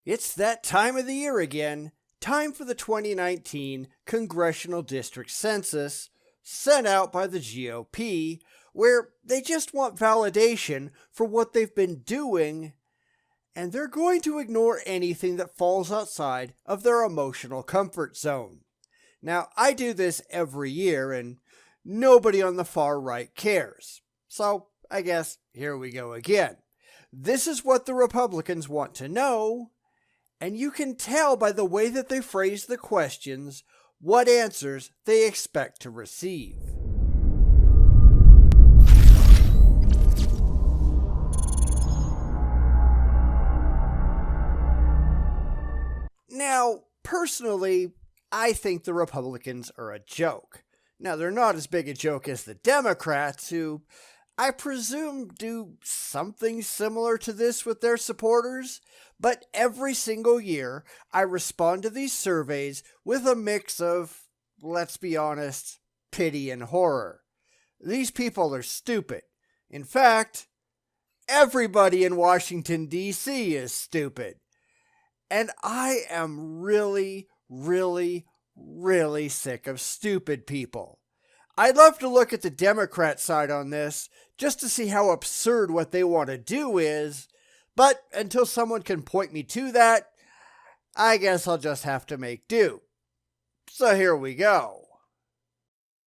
It's that time of the year again. Time for the 2019 Congressional District Census, sent out by the GOP, where they just want validation for what they've been doing, and they're going to ignore anything that falls outside of their emotional comfort zone. Now, I do this every year, and nobody on the far right cares. So, I guess here we go again. This is what the Republicans want to know, and you can tell by the way that they phrase the questions what answers they expect to receive. Now, personally, I think the Republicans are a joke. Now, they're not as big a joke as the Democrats, who I presume do something similar to this with their supporters, but every single year I respond to these surveys with a mix of, let's be honest, pity and horror. These people are stupid. In fact, everybody in Washington, D.C. is stupid. And I am really sick of stupid people. I'd love to look at the Democrat side on this, just to see how absurd what they want to do is, but until someone can point me to that, I guess I'll just have to make do. So here we go.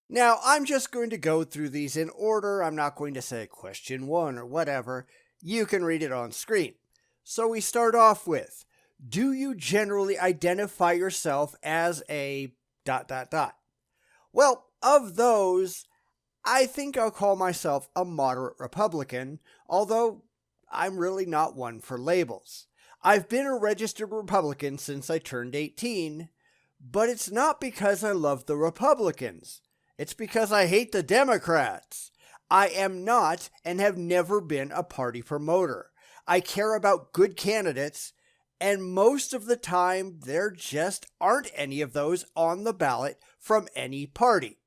Now, I'm just going to go through these in order. I'm not going to say question 1 or whatever. You can read it on screen. So we start off with, do you generally identify yourself as a ... Well, of those, I think I'll call myself a moderate Republican, although I'm really not one for labels. I've been a registered Republican since I turned 18, but it's not because I love the Republicans. It's because I hate the Democrats. I am not and have never been a party promoter. I care about good candidates, and most of the time there just aren't any of those on the ballot from any party.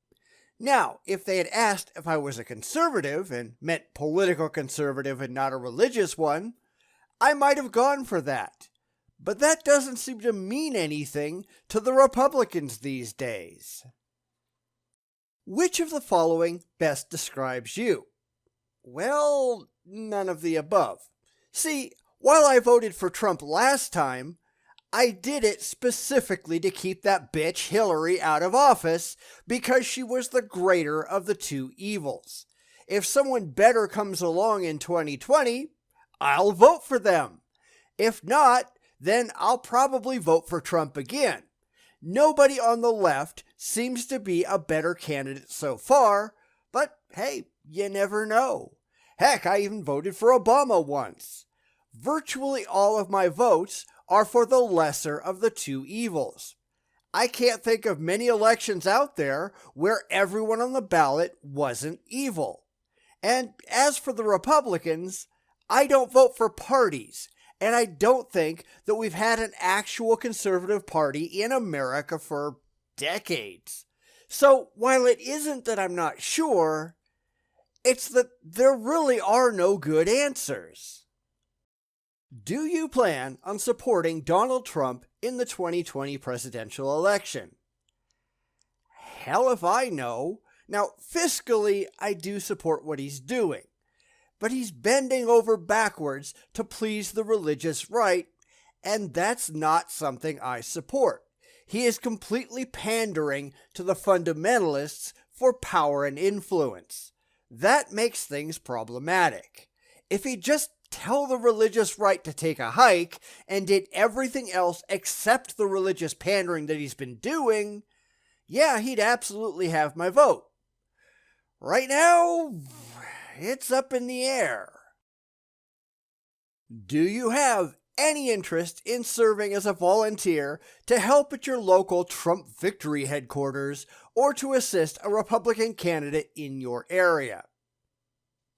Now, if they had asked if I was a conservative, and meant political conservative and not a religious one, I might have gone for that. But that doesn't seem to mean anything to the Republicans these days. Which of the following best describes you? Well, none of the above. See, while I voted for Trump last time, I did it specifically to keep that bitch Hillary out of office because she was the greater of the two evils. If someone better comes along in 2020, I'll vote for them. If not, then I'll probably vote for Trump again. Nobody on the left seems to be a better candidate so far, but hey, you never know. Heck, I even voted for Obama once. Virtually all of my votes are for the lesser of the two evils. I can't think of many elections out there where everyone on the ballot wasn't evil. And as for the Republicans, I don't vote for parties, and I don't think that we've had an actual conservative party in America for decades. So while it isn't that I'm not sure, it's that there really are no good answers. Do you plan on supporting Donald Trump in the 2020 presidential election? Hell if I know. Now, fiscally, I do support what he's doing, but he's bending over backwards to please the religious right, and that's not something I support. He is completely pandering to the fundamentalists for power and influence. That makes things problematic. If he just tell the religious right to take a hike and did everything else except the religious pandering that he's been doing, yeah, he'd absolutely have my vote. Right now, it's up in the air. Do you have any interest in serving as a volunteer to help at your local Trump victory headquarters or to assist a Republican candidate in your area?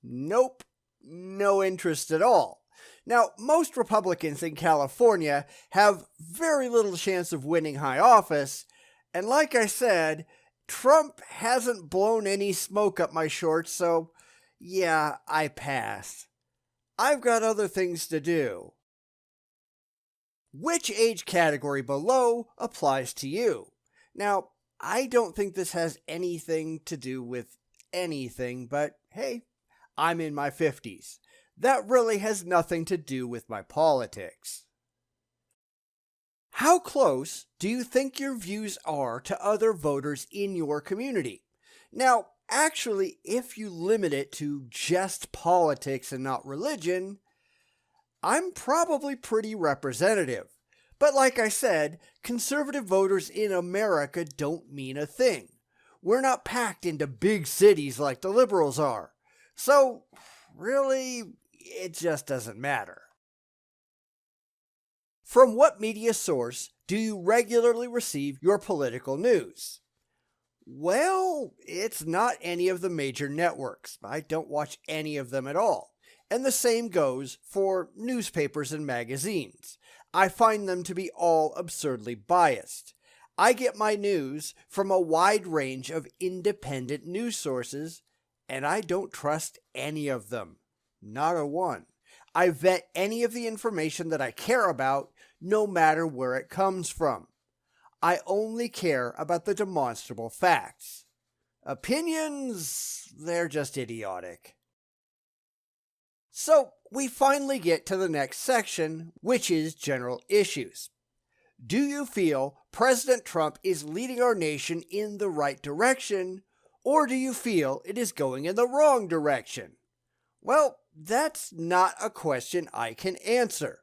Nope. No interest at all. Now, most Republicans in California have very little chance of winning high office, and like I said, Trump hasn't blown any smoke up my shorts, so yeah, I pass. I've got other things to do. Which age category below applies to you? Now, I don't think this has anything to do with anything, but hey, I'm in my 50s. That really has nothing to do with my politics. How close do you think your views are to other voters in your community? Now, actually, if you limit it to just politics and not religion, I'm probably pretty representative. But like I said, conservative voters in America don't mean a thing. We're not packed into big cities like the liberals are. So, really, it just doesn't matter. From what media source do you regularly receive your political news? Well, it's not any of the major networks. I don't watch any of them at all. And the same goes for newspapers and magazines. I find them to be all absurdly biased. I get my news from a wide range of independent news sources, and I don't trust any of them. Not a one. I vet any of the information that I care about, no matter where it comes from. I only care about the demonstrable facts. Opinions, they're just idiotic. So, we finally get to the next section, which is general issues. Do you feel President Trump is leading our nation in the right direction, or do you feel it is going in the wrong direction? Well, that's not a question I can answer.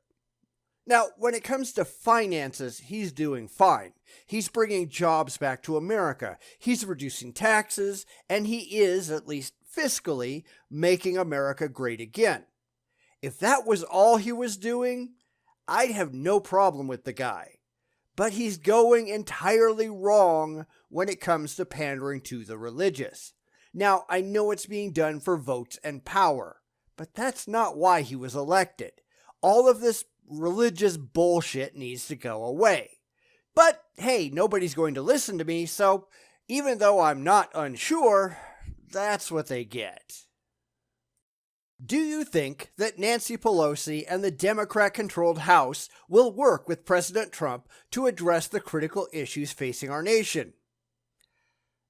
Now, when it comes to finances, he's doing fine. He's bringing jobs back to America. He's reducing taxes, and he is, at least fiscally, making America great again. If that was all he was doing, I'd have no problem with the guy. But he's going entirely wrong when it comes to pandering to the religious. Now, I know it's being done for votes and power, but that's not why he was elected. All of this religious bullshit needs to go away. But hey, nobody's going to listen to me, so even though I'm not unsure, that's what they get. Do you think that Nancy Pelosi and the Democrat-controlled House will work with President Trump to address the critical issues facing our nation?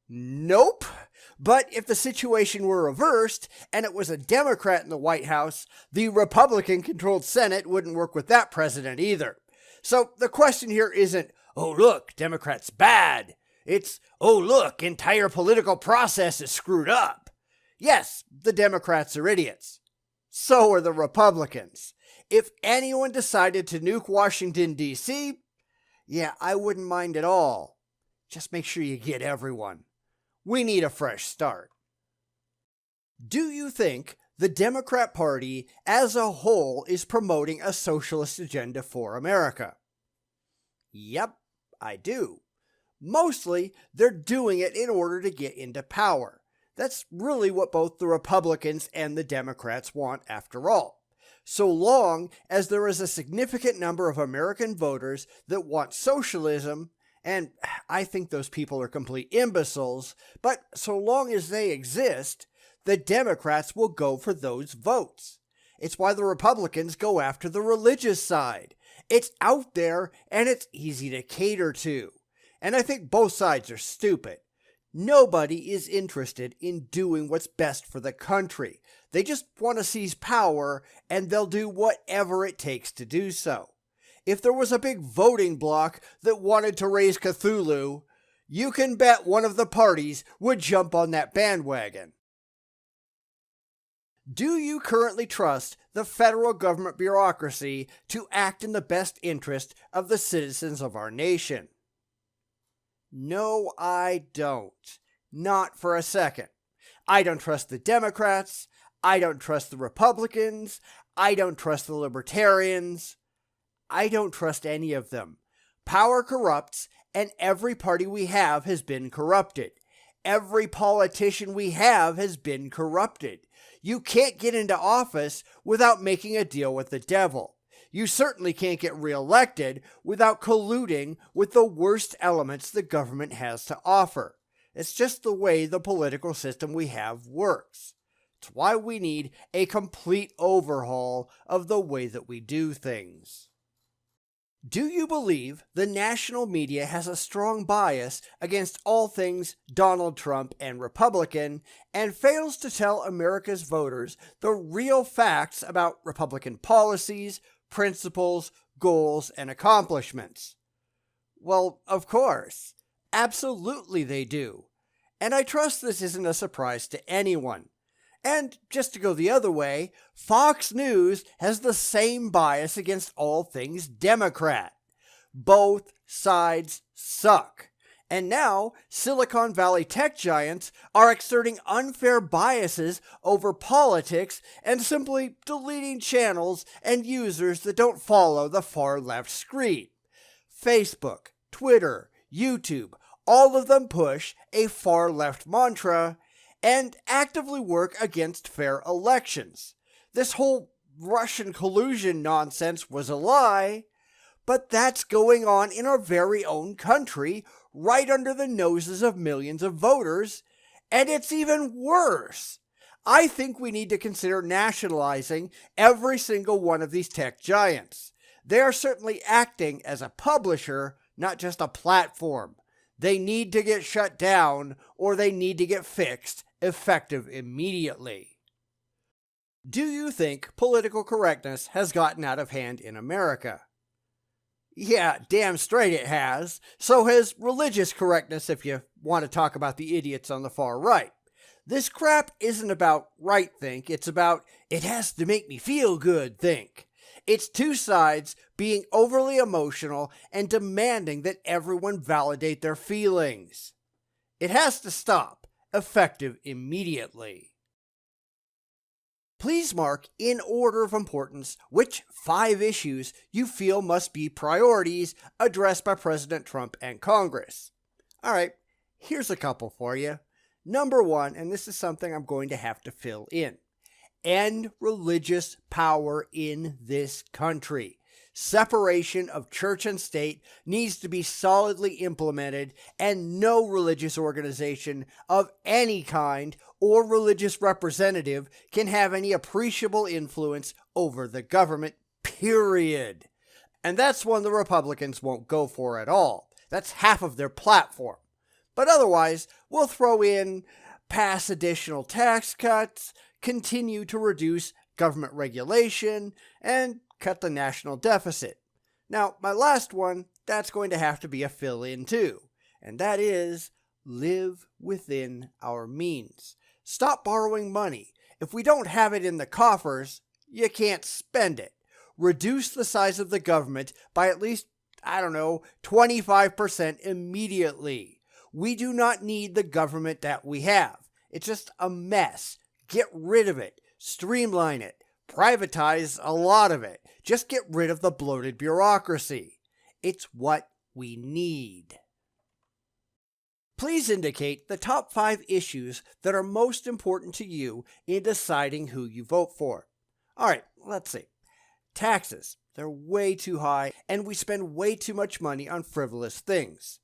Nope. But if the situation were reversed and it was a Democrat in the White House, the Republican-controlled Senate wouldn't work with that president either. So the question here isn't, oh look, Democrats bad. It's, oh look, entire political process is screwed up. Yes, the Democrats are idiots. So are the Republicans. If anyone decided to nuke Washington, D.C., yeah, I wouldn't mind at all. Just make sure you get everyone. We need a fresh start. Do you think the Democrat Party as a whole is promoting a socialist agenda for America? Yep, I do. Mostly, they're doing it in order to get into power. That's really what both the Republicans and the Democrats want after all. So long as there is a significant number of American voters that want socialism, and I think those people are complete imbeciles, but so long as they exist, the Democrats will go for those votes. It's why the Republicans go after the religious side. It's out there and it's easy to cater to. And I think both sides are stupid. Nobody is interested in doing what's best for the country. They just want to seize power, and they'll do whatever it takes to do so. If there was a big voting bloc that wanted to raise Cthulhu, you can bet one of the parties would jump on that bandwagon. Do you currently trust the federal government bureaucracy to act in the best interest of the citizens of our nation? No, I don't. Not for a second. I don't trust the Democrats. I don't trust the Republicans. I don't trust the Libertarians. I don't trust any of them. Power corrupts, and every party we have has been corrupted. Every politician we have has been corrupted. You can't get into office without making a deal with the devil. You certainly can't get reelected without colluding with the worst elements the government has to offer. It's just the way the political system we have works. It's why we need a complete overhaul of the way that we do things. Do you believe the national media has a strong bias against all things Donald Trump and Republican and fails to tell America's voters the real facts about Republican policies, principles, goals, and accomplishments? Well, of course. Absolutely they do. And I trust this isn't a surprise to anyone. And just to go the other way, Fox News has the same bias against all things Democrat. Both sides suck. And now, Silicon Valley tech giants are exerting unfair biases over politics and simply deleting channels and users that don't follow the far left screen. Facebook, Twitter, YouTube, all of them push a far left mantra and actively work against fair elections. This whole Russian collusion nonsense was a lie, but that's going on in our very own country, right under the noses of millions of voters, and it's even worse. I think we need to consider nationalizing every single one of these tech giants. They are certainly acting as a publisher, not just a platform. They need to get shut down, or they need to get fixed, effective immediately. Do you think political correctness has gotten out of hand in America? Yeah, damn straight it has. So has religious correctness, if you want to talk about the idiots on the far right. This crap isn't about right think, it's about it has to make me feel good think. It's two sides being overly emotional and demanding that everyone validate their feelings. It has to stop, effective immediately. Please mark in order of importance which 5 issues you feel must be priorities addressed by President Trump and Congress. Alright, here's a couple for you. Number 1, and this is something I'm going to have to fill in. End religious power in this country. Separation of church and state needs to be solidly implemented, and no religious organization of any kind or religious representative can have any appreciable influence over the government, period. And that's one the Republicans won't go for at all. That's half of their platform. But otherwise, we'll throw in pass additional tax cuts, continue to reduce government regulation, and cut the national deficit. Now, my last one, that's going to have to be a fill-in too, and that is live within our means. Stop borrowing money. If we don't have it in the coffers, you can't spend it. Reduce the size of the government by at least, 25% immediately. We do not need the government that we have. It's just a mess. Get rid of it. Streamline it. Privatize a lot of it. Just get rid of the bloated bureaucracy. It's what we need. Please indicate the top 5 issues that are most important to you in deciding who you vote for. Alright, let's see. Taxes. They're way too high, and we spend way too much money on frivolous things.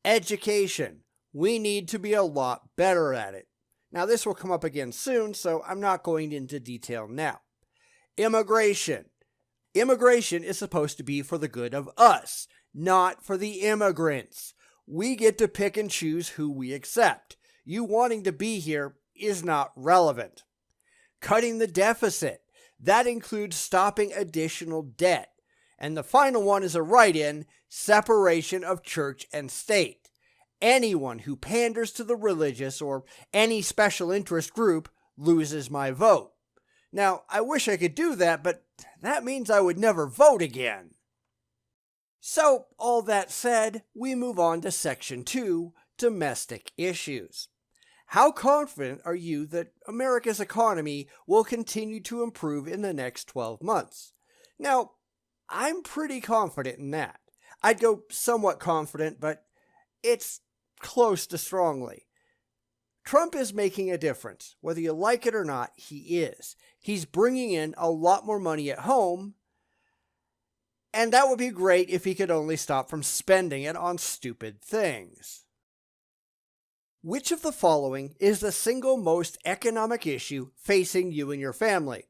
Education. We need to be a lot better at it. Now, this will come up again soon, so I'm not going into detail now. Immigration. Immigration is supposed to be for the good of us, not for the immigrants. We get to pick and choose who we accept. You wanting to be here is not relevant. Cutting the deficit. That includes stopping additional debt. And the final one is a write-in, separation of church and state. Anyone who panders to the religious or any special interest group loses my vote. Now, I wish I could do that, but that means I would never vote again. So, all that said, we move on to Section 2, Domestic Issues. How confident are you that America's economy will continue to improve in the next 12 months? Now, I'm pretty confident in that. I'd go somewhat confident, but it's close to strongly. Trump is making a difference. Whether you like it or not, he is. He's bringing in a lot more money at home, and that would be great if he could only stop from spending it on stupid things. Which of the following is the single most economic issue facing you and your family?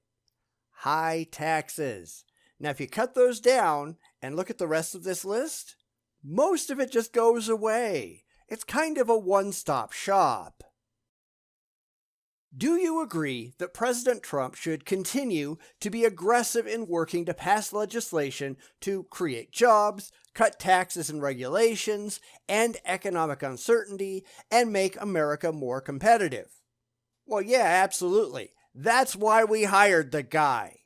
High taxes. Now, if you cut those down And look at the rest of this list. Most of it just goes away. It's kind of a one-stop shop. Do you agree that President Trump should continue to be aggressive in working to pass legislation to create jobs, cut taxes and regulations, end economic uncertainty, and make America more competitive? Well, yeah, absolutely. That's why we hired the guy.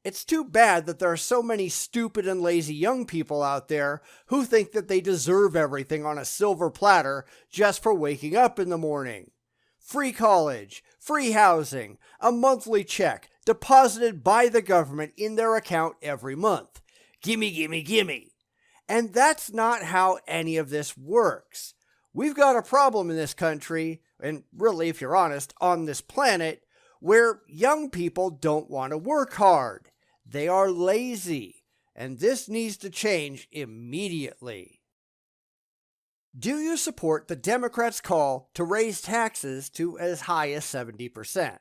It's too bad that there are so many stupid and lazy young people out there who think that they deserve everything on a silver platter just for waking up in the morning. Free college, free housing, a monthly check deposited by the government in their account every month. Gimme, gimme, gimme. And that's not how any of this works. We've got a problem in this country, and really, if you're honest, on this planet, where young people don't want to work hard. They are lazy, and this needs to change immediately. Do you support the Democrats' call to raise taxes to as high as 70%?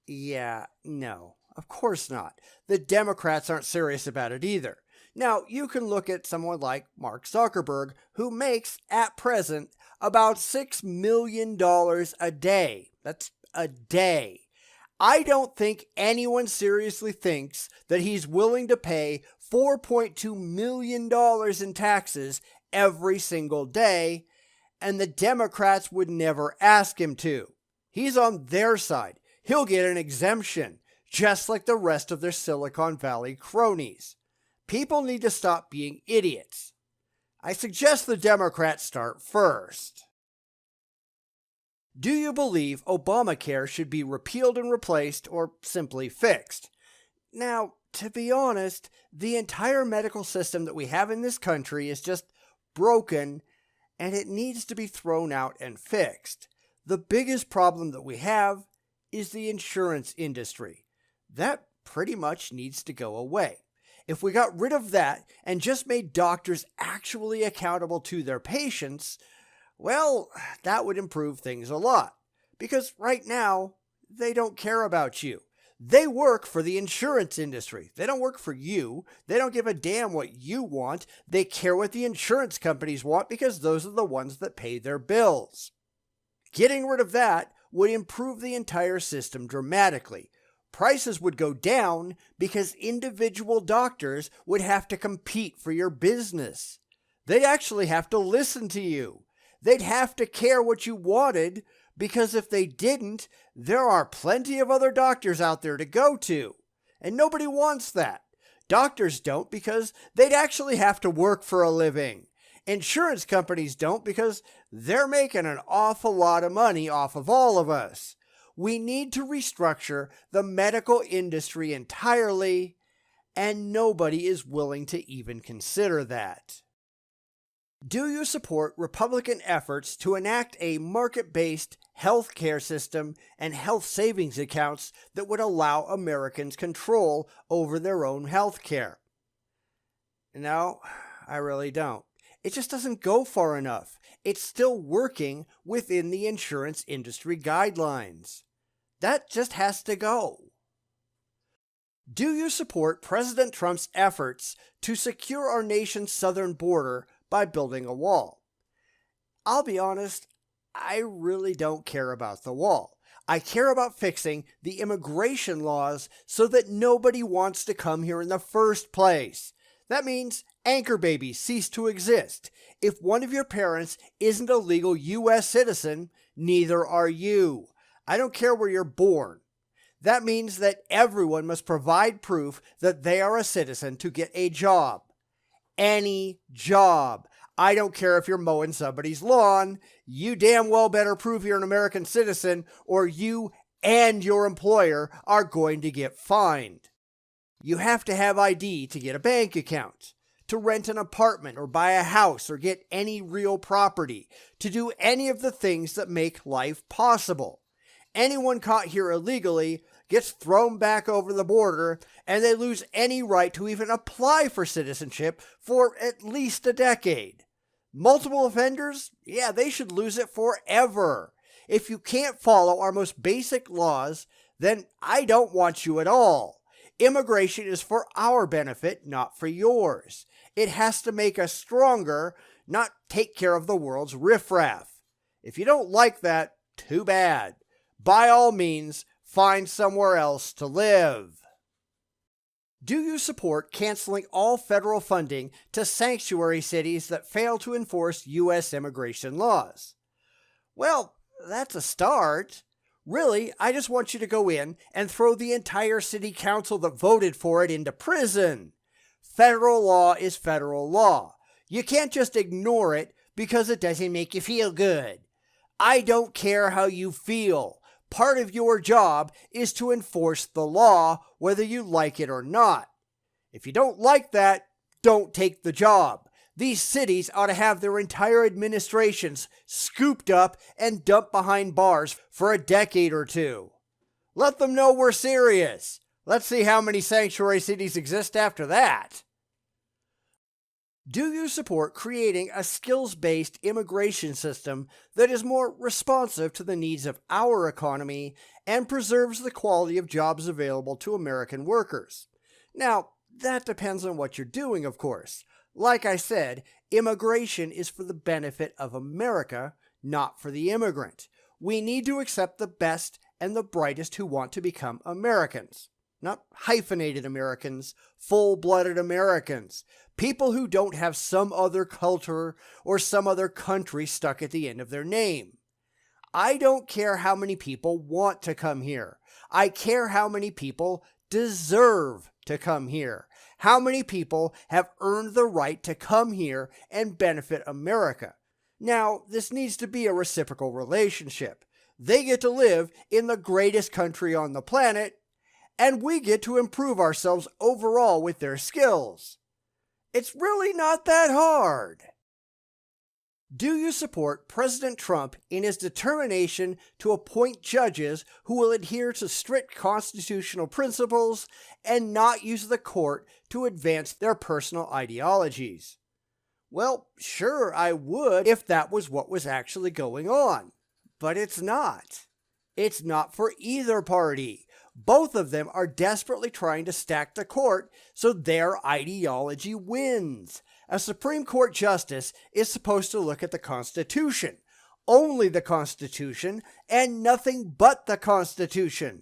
Yeah, no, of course not. The Democrats aren't serious about it either. Now, you can look at someone like Mark Zuckerberg, who makes, at present, about $6 million a day. That's a day. I don't think anyone seriously thinks that he's willing to pay $4.2 million in taxes every single day, and the Democrats would never ask him to. He's on their side. He'll get an exemption, just like the rest of their Silicon Valley cronies. People need to stop being idiots. I suggest the Democrats start first. Do you believe Obamacare should be repealed and replaced or simply fixed? Now, to be honest, the entire medical system that we have in this country is just broken, and it needs to be thrown out and fixed. The biggest problem that we have is the insurance industry. That pretty much needs to go away. If we got rid of that and just made doctors actually accountable to their patients, well, that would improve things a lot. Because right now, they don't care about you. They work for the insurance industry. They don't work for you. They don't give a damn what you want. They care what the insurance companies want because those are the ones that pay their bills. Getting rid of that would improve the entire system dramatically. Prices would go down because individual doctors would have to compete for your business. They'd actually have to listen to you. They'd have to care what you wanted, because if they didn't, there are plenty of other doctors out there to go to. And nobody wants that. Doctors don't because they'd actually have to work for a living. Insurance companies don't because they're making an awful lot of money off of all of us. We need to restructure the medical industry entirely, and nobody is willing to even consider that. Do you support Republican efforts to enact a market-based health care system and health savings accounts that would allow Americans control over their own health care? No, I really don't. It just doesn't go far enough. It's still working within the insurance industry guidelines. That just has to go. Do you support President Trump's efforts to secure our nation's southern border by building a wall? I'll be honest, I really don't care about the wall. I care about fixing the immigration laws so that nobody wants to come here in the first place. That means anchor babies cease to exist. If one of your parents isn't a legal U.S. citizen, neither are you. I don't care where you're born. That means that everyone must provide proof that they are a citizen to get a job. Any job. I don't care if you're mowing somebody's lawn. You damn well better prove you're an American citizen, or you and your employer are going to get fined. You have to have ID to get a bank account, to rent an apartment or buy a house or get any real property, to do any of the things that make life possible. Anyone caught here illegally gets thrown back over the border, and they lose any right to even apply for citizenship for at least a decade. Multiple offenders? Yeah, they should lose it forever. If you can't follow our most basic laws, then I don't want you at all. Immigration is for our benefit, not for yours. It has to make us stronger, not take care of the world's riffraff. If you don't like that, too bad. By all means, find somewhere else to live. Do you support canceling all federal funding to sanctuary cities that fail to enforce U.S. immigration laws? Well, that's a start. Really, I just want you to go in and throw the entire city council that voted for it into prison. Federal law is federal law. You can't just ignore it because it doesn't make you feel good. I don't care how you feel. Part of your job is to enforce the law, whether you like it or not. If you don't like that, don't take the job. These cities ought to have their entire administrations scooped up and dumped behind bars for a decade or two. Let them know we're serious. Let's see how many sanctuary cities exist after that. Do you support creating a skills-based immigration system that is more responsive to the needs of our economy and preserves the quality of jobs available to American workers? Now, that depends on what you're doing, of course. Like I said, immigration is for the benefit of America, not for the immigrant. We need to accept the best and the brightest who want to become Americans. Not hyphenated Americans, full-blooded Americans. People who don't have some other culture or some other country stuck at the end of their name. I don't care how many people want to come here. I care how many people deserve to come here. How many people have earned the right to come here and benefit America. Now, this needs to be a reciprocal relationship. They get to live in the greatest country on the planet, and we get to improve ourselves overall with their skills. It's really not that hard. Do you support President Trump in his determination to appoint judges who will adhere to strict constitutional principles and not use the court to advance their personal ideologies? Well, sure, I would if that was what was actually going on. But it's not. It's not for either party. Both of them are desperately trying to stack the court so their ideology wins. A Supreme Court justice is supposed to look at the Constitution, only the Constitution, and nothing but the Constitution.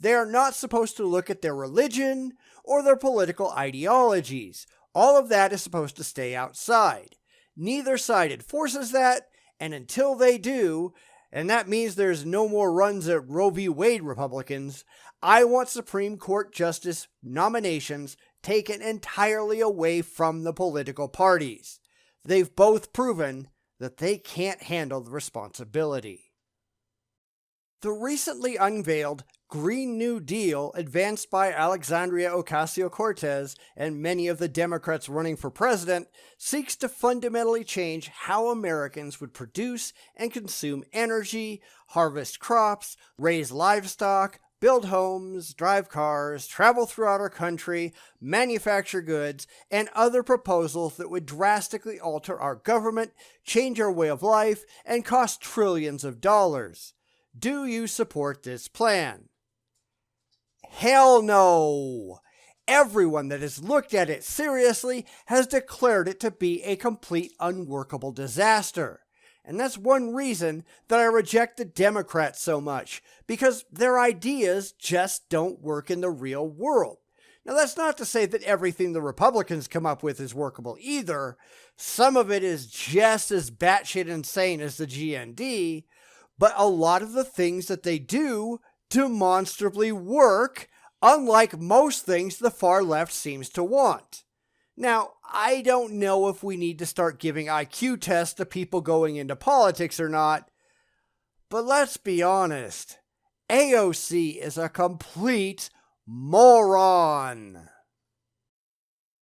They are not supposed to look at their religion or their political ideologies. All of that is supposed to stay outside. Neither side enforces that, and until they do, and that means there's no more runs at Roe v. Wade Republicans, I want Supreme Court justice nominations taken entirely away from the political parties. They've both proven that they can't handle the responsibility. The recently unveiled Green New Deal, advanced by Alexandria Ocasio-Cortez and many of the Democrats running for president, seeks to fundamentally change how Americans would produce and consume energy, harvest crops, raise livestock, build homes, drive cars, travel throughout our country, manufacture goods, and other proposals that would drastically alter our government, change our way of life, and cost trillions of dollars. Do you support this plan? Hell no! Everyone that has looked at it seriously has declared it to be a complete unworkable disaster. And that's one reason that I reject the Democrats so much, because their ideas just don't work in the real world. Now, that's not to say that everything the Republicans come up with is workable either. Some of it is just as batshit insane as the GND, but a lot of the things that they do demonstrably work, unlike most things the far left seems to want. Now, I don't know if we need to start giving IQ tests to people going into politics or not, but let's be honest, AOC is a complete moron.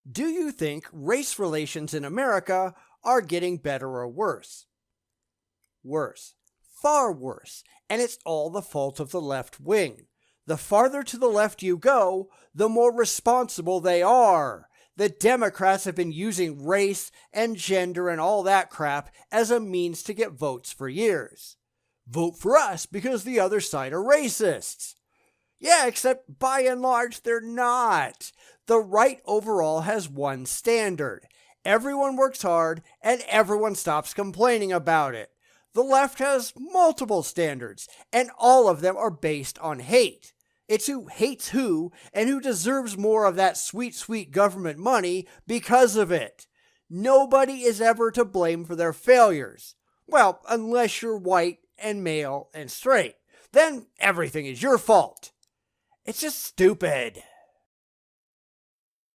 Do you think race relations in America are getting better or worse? Worse. Far worse, and it's all the fault of the left wing. The farther to the left you go, the more responsible they are. The Democrats have been using race and gender and all that crap as a means to get votes for years. Vote for us because the other side are racists. Yeah, except by and large, they're not. The right overall has one standard. everyone works hard and everyone stops complaining about it. The left has multiple standards, and all of them are based on hate. It's who hates who and who deserves more of that sweet, sweet government money because of it. Nobody is ever to blame for their failures. Well, unless you're white and male and straight. Then everything is your fault. It's just stupid.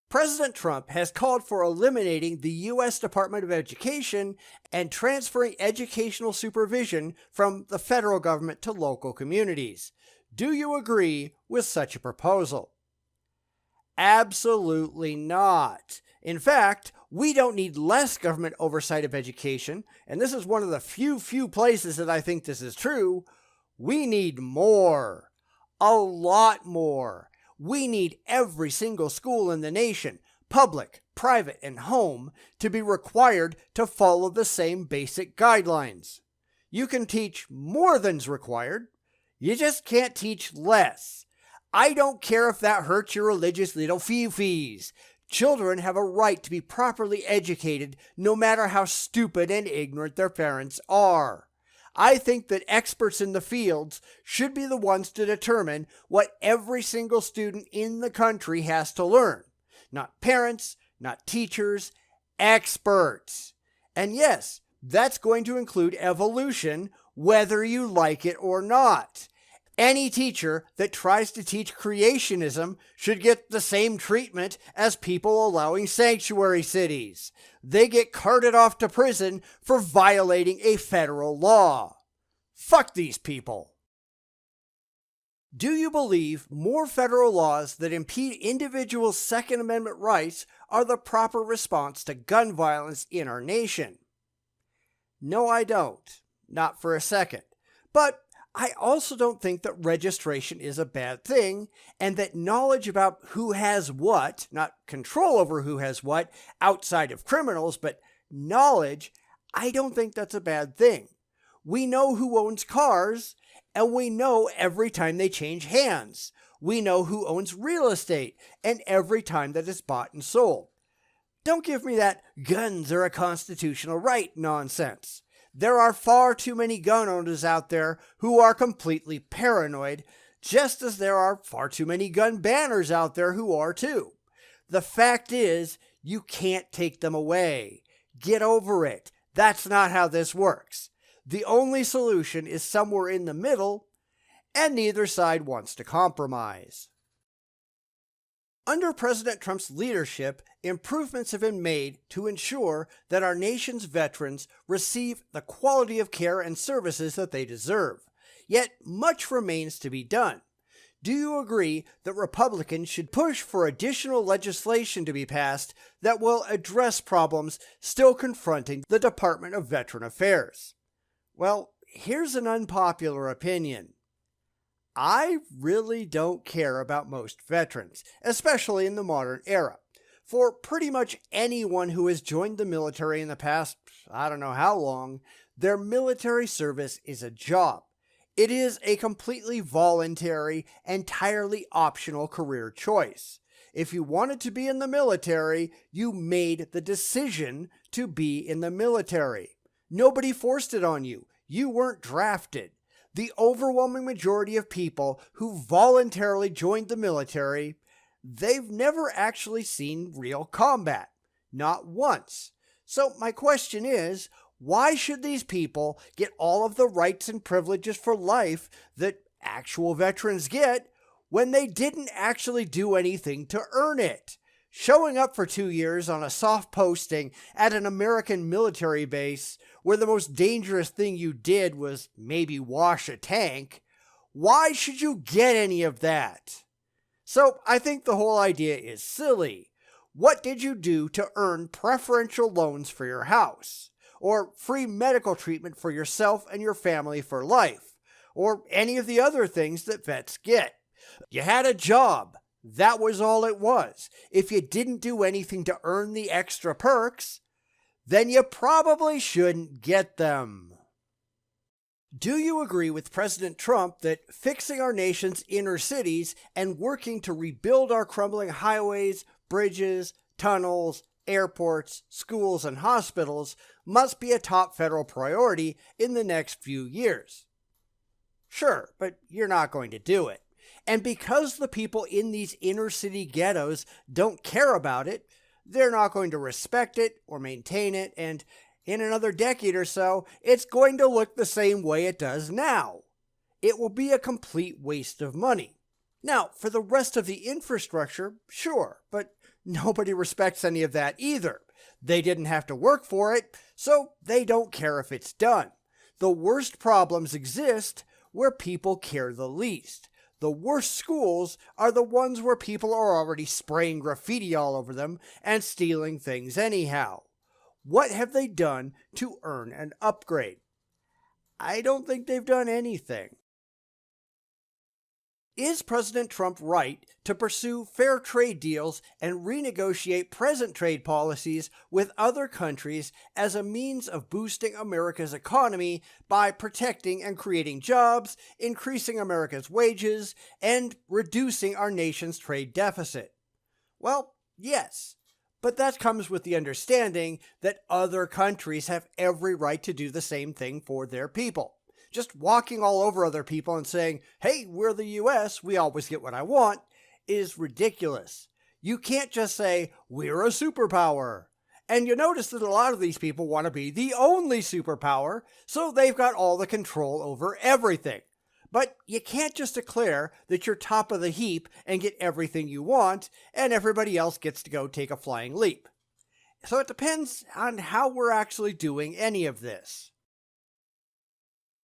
President Trump has called for eliminating the U.S. Department of Education and transferring educational supervision from the federal government to local communities. Do you agree with such a proposal? Absolutely not. In fact, we don't need less government oversight of education, and this is one of the few places that I think this is true. We need more. A lot more. We need every single school in the nation, public, private, and home, to be required to follow the same basic guidelines. You can teach more than's required. You just can't teach less. I don't care if that hurts your religious little fee-fees. Children have a right to be properly educated no matter how stupid and ignorant their parents are. I think that experts in the fields should be the ones to determine what every single student in the country has to learn. Not parents, not teachers, experts. And yes, that's going to include evolution, whether you like it or not. Any teacher that tries to teach creationism should get the same treatment as people allowing sanctuary cities. They get carted off to prison for violating a federal law. Fuck these people. Do you believe more federal laws that impede individuals' Second Amendment rights are the proper response to gun violence in our nation? No, I don't. Not for a second. But I also don't think that registration is a bad thing, and that knowledge about who has what, not control over who has what, outside of criminals, but knowledge, I don't think that's a bad thing. We know who owns cars, and we know every time they change hands. We know who owns real estate, and every time that it's bought and sold. Don't give me that guns are a constitutional right nonsense. There are far too many gun owners out there who are completely paranoid, just as there are far too many gun banners out there who are too. The fact is, you can't take them away. Get over it. That's not how this works. The only solution is somewhere in the middle, and neither side wants to compromise. Under President Trump's leadership, improvements have been made to ensure that our nation's veterans receive the quality of care and services that they deserve. Yet much remains to be done. Do you agree that Republicans should push for additional legislation to be passed that will address problems still confronting the Department of Veteran Affairs? Well, here's an unpopular opinion. I really don't care about most veterans, especially in the modern era. For pretty much anyone who has joined the military in the past, I don't know how long, their military service is a job. It is a completely voluntary, entirely optional career choice. If you wanted to be in the military, you made the decision to be in the military. Nobody forced it on you. You weren't drafted. The overwhelming majority of people who voluntarily joined the military, they've never actually seen real combat. Not once. So my question is, why should these people get all of the rights and privileges for life that actual veterans get when they didn't actually do anything to earn it? Showing up for 2 years on a soft posting at an American military base where the most dangerous thing you did was maybe wash a tank, why should you get any of that? So I think the whole idea is silly. What did you do to earn preferential loans for your house? Or free medical treatment for yourself and your family for life? Or any of the other things that vets get? You had a job. That was all it was. If you didn't do anything to earn the extra perks, then you probably shouldn't get them. Do you agree with President Trump that fixing our nation's inner cities and working to rebuild our crumbling highways, bridges, tunnels, airports, schools, and hospitals must be a top federal priority in the next few years. Sure, but you're not going to do it. And because the people in these inner city ghettos don't care about it, they're not going to respect it or maintain it, and in another decade or so, it's going to look the same way it does now. It will be a complete waste of money. Now, for the rest of the infrastructure, sure, but nobody respects any of that either. They didn't have to work for it, so they don't care if it's done. The worst problems exist where people care the least. The worst schools are the ones where people are already spraying graffiti all over them and stealing things anyhow. What have they done to earn an upgrade? I don't think they've done anything. Is President Trump right to pursue fair trade deals and renegotiate present trade policies with other countries as a means of boosting America's economy by protecting and creating jobs, increasing America's wages, and reducing our nation's trade deficit? Well, yes, but that comes with the understanding that other countries have every right to do the same thing for their people. Just walking all over other people and saying, hey, we're the US, we always get what I want, is ridiculous. You can't just say, we're a superpower. And you notice that a lot of these people want to be the only superpower, so they've got all the control over everything. But you can't just declare that you're top of the heap and get everything you want, and everybody else gets to go take a flying leap. So it depends on how we're actually doing any of this.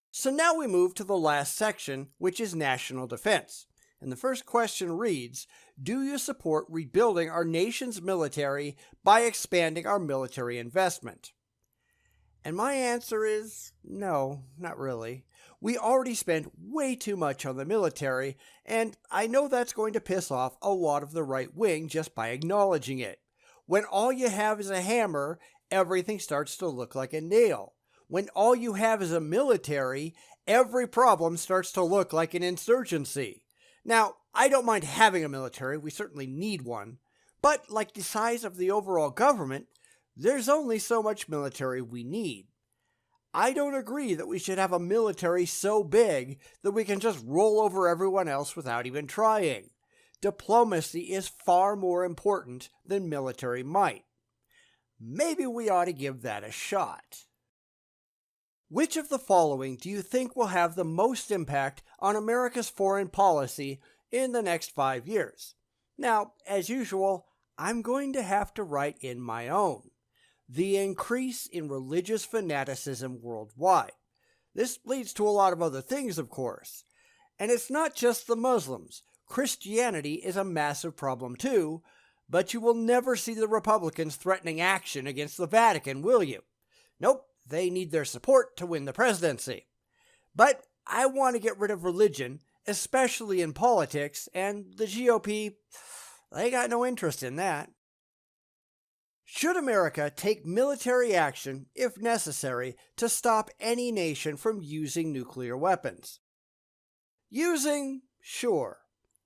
So now we move to the last section, which is national defense. And the first question reads, do you support rebuilding our nation's military by expanding our military investment? And my answer is no, not really. We already spend way too much on the military, and I know that's going to piss off a lot of the right wing just by acknowledging it. When all you have is a hammer, everything starts to look like a nail. When all you have is a military, every problem starts to look like an insurgency. Now, I don't mind having a military, we certainly need one, but like the size of the overall government, there's only so much military we need. I don't agree that we should have a military so big that we can just roll over everyone else without even trying. Diplomacy is far more important than military might. Maybe we ought to give that a shot. Which of the following do you think will have the most impact on America's foreign policy in the next 5 years? Now, as usual, I'm going to have to write in my own. The increase in religious fanaticism worldwide. This leads to a lot of other things, of course. And it's not just the Muslims. Christianity is a massive problem too, but you will never see the Republicans threatening action against the Vatican, will you? Nope. They need their support to win the presidency. But I want to get rid of religion, especially in politics, and the GOP, they got no interest in that. Should America take military action, if necessary, to stop any nation from using nuclear weapons? Using? Sure.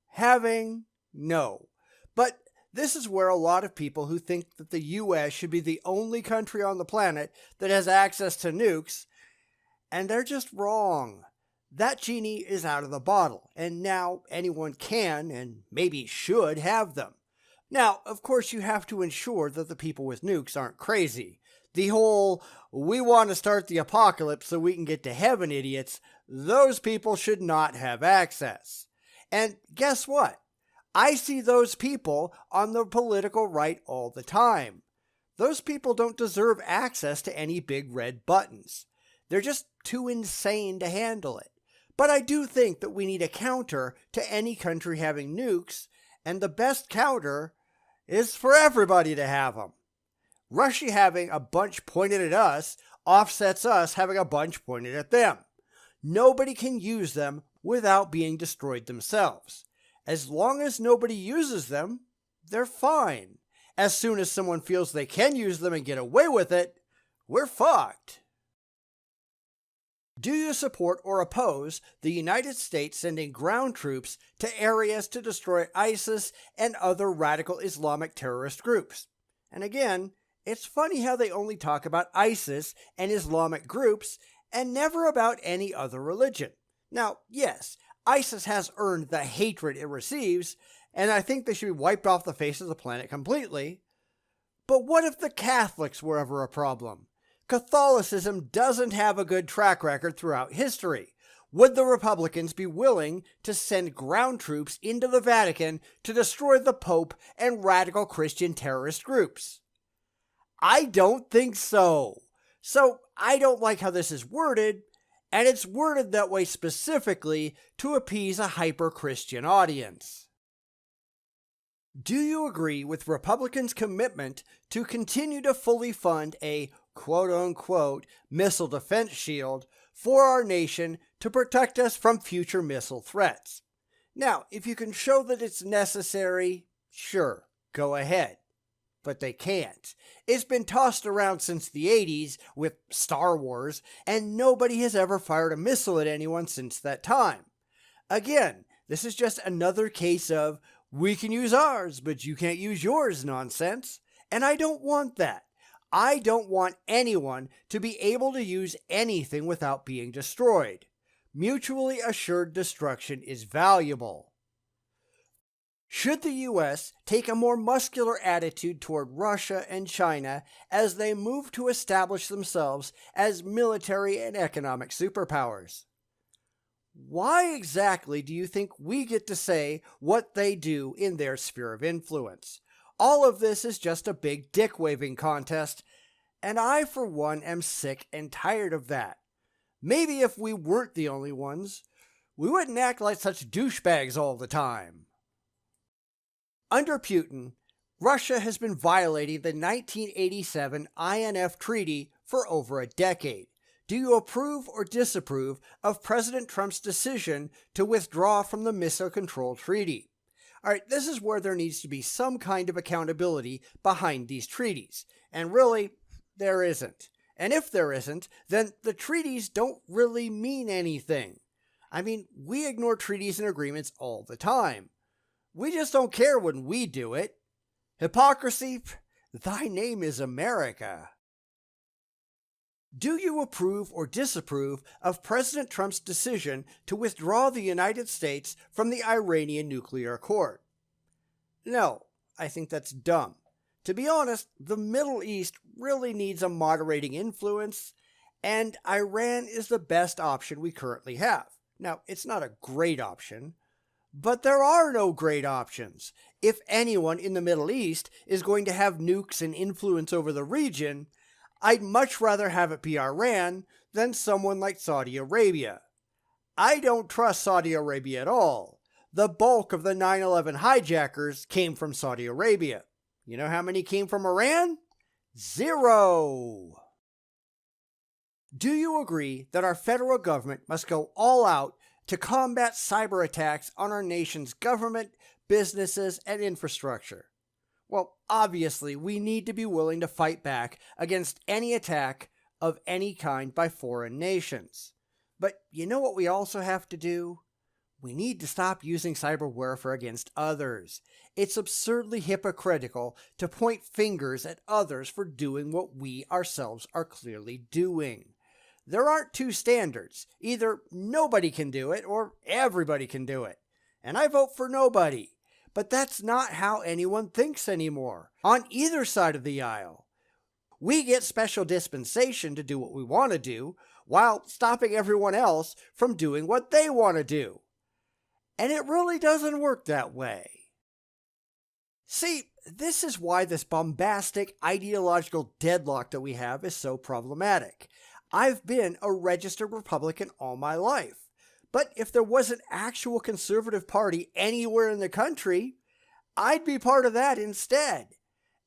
Having? No. But this is where a lot of people who think that the US should be the only country on the planet that has access to nukes, and they're just wrong. That genie is out of the bottle, and now anyone can and maybe should have them. Now, of course, you have to ensure that the people with nukes aren't crazy. The whole, we want to start the apocalypse so we can get to heaven idiots, those people should not have access. And guess what? I see those people on the political right all the time. Those people don't deserve access to any big red buttons. They're just too insane to handle it. But I do think that we need a counter to any country having nukes, and the best counter is for everybody to have them. Russia having a bunch pointed at us offsets us having a bunch pointed at them. Nobody can use them without being destroyed themselves. As long as nobody uses them, they're fine. As soon as someone feels they can use them and get away with it, we're fucked. Do you support or oppose the United States sending ground troops to areas to destroy ISIS and other radical Islamic terrorist groups? And again, it's funny how they only talk about ISIS and Islamic groups and never about any other religion. Now, yes, ISIS has earned the hatred it receives, and I think they should be wiped off the face of the planet completely. But what if the Catholics were ever a problem? Catholicism doesn't have a good track record throughout history. Would the Republicans be willing to send ground troops into the Vatican to destroy the Pope and radical Christian terrorist groups? I don't think so. So I don't like how this is worded, and it's worded that way specifically to appease a hyper-Christian audience. Do you agree with Republicans' commitment to continue to fully fund a quote-unquote missile defense shield for our nation to protect us from future missile threats? Now, if you can show that it's necessary, sure, go ahead. But they can't. It's been tossed around since the 80s with Star Wars, and nobody has ever fired a missile at anyone since that time. Again, this is just another case of, we can use ours, but you can't use yours nonsense. And I don't want that. I don't want anyone to be able to use anything without being destroyed. Mutually assured destruction is valuable. Should the U.S. take a more muscular attitude toward Russia and China as they move to establish themselves as military and economic superpowers? Why exactly do you think we get to say what they do in their sphere of influence? All of this is just a big dick-waving contest, and I, for one, am sick and tired of that. Maybe if we weren't the only ones, we wouldn't act like such douchebags all the time. Under Putin, Russia has been violating the 1987 INF Treaty for over a decade. Do you approve or disapprove of President Trump's decision to withdraw from the Missile Control Treaty? All right, this is where there needs to be some kind of accountability behind these treaties. And really, there isn't. And if there isn't, then the treaties don't really mean anything. I mean, we ignore treaties and agreements all the time. We just don't care when we do it. Hypocrisy? Thy name is America. Do you approve or disapprove of President Trump's decision to withdraw the United States from the Iranian nuclear accord? No, I think that's dumb. To be honest, the Middle East really needs a moderating influence, and Iran is the best option we currently have. Now, it's not a great option, but there are no great options. If anyone in the Middle East is going to have nukes and influence over the region, I'd much rather have it be Iran than someone like Saudi Arabia. I don't trust Saudi Arabia at all. The bulk of the 9/11 hijackers came from Saudi Arabia. You know how many came from Iran? 0. Do you agree that our federal government must go all out to combat cyber attacks on our nation's government, businesses, and infrastructure? Well, obviously, we need to be willing to fight back against any attack of any kind by foreign nations. But you know what we also have to do? We need to stop using cyber warfare against others. It's absurdly hypocritical to point fingers at others for doing what we ourselves are clearly doing. There aren't two standards. Either nobody can do it or everybody can do it. And I vote for nobody. But that's not how anyone thinks anymore, on either side of the aisle. We get special dispensation to do what we want to do, while stopping everyone else from doing what they want to do. And it really doesn't work that way. See, this is why this bombastic ideological deadlock that we have is so problematic. I've been a registered Republican all my life. But if there was an actual conservative party anywhere in the country, I'd be part of that instead.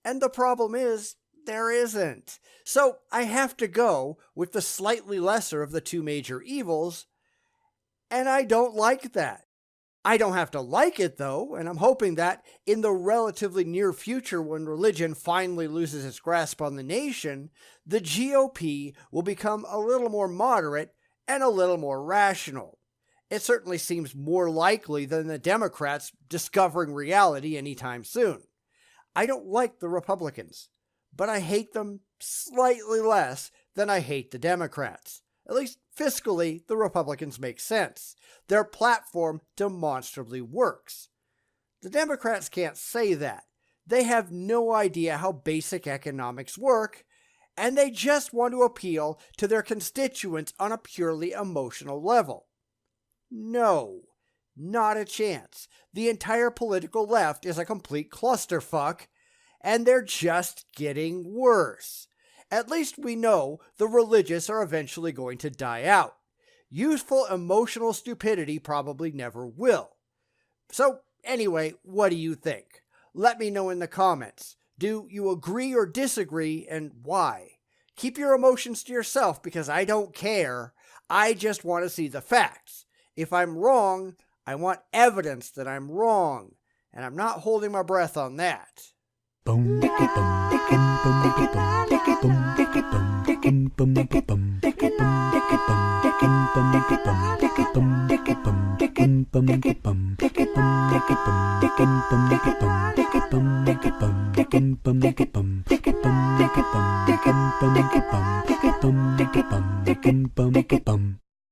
And the problem is, there isn't. So I have to go with the slightly lesser of the two major evils, and I don't like that. I don't have to like it though, and I'm hoping that in the relatively near future when religion finally loses its grasp on the nation, the GOP will become a little more moderate and a little more rational. It certainly seems more likely than the Democrats discovering reality anytime soon. I don't like the Republicans. but I hate them slightly less than I hate the Democrats. At least fiscally, the Republicans make sense. Their platform demonstrably works. The Democrats can't say that. They have no idea how basic economics work, and they just want to appeal to their constituents on a purely emotional level. No, not a chance. The entire political left is a complete clusterfuck, and they're just getting worse. At least we know the religious are eventually going to die out. Useful emotional stupidity probably never will. So anyway, what do you think? Let me know in the comments. Do you agree or disagree, and why? Keep your emotions to yourself because I don't care. I just want to see the facts. If I'm wrong, I want evidence that I'm wrong, and I'm not holding my breath on that.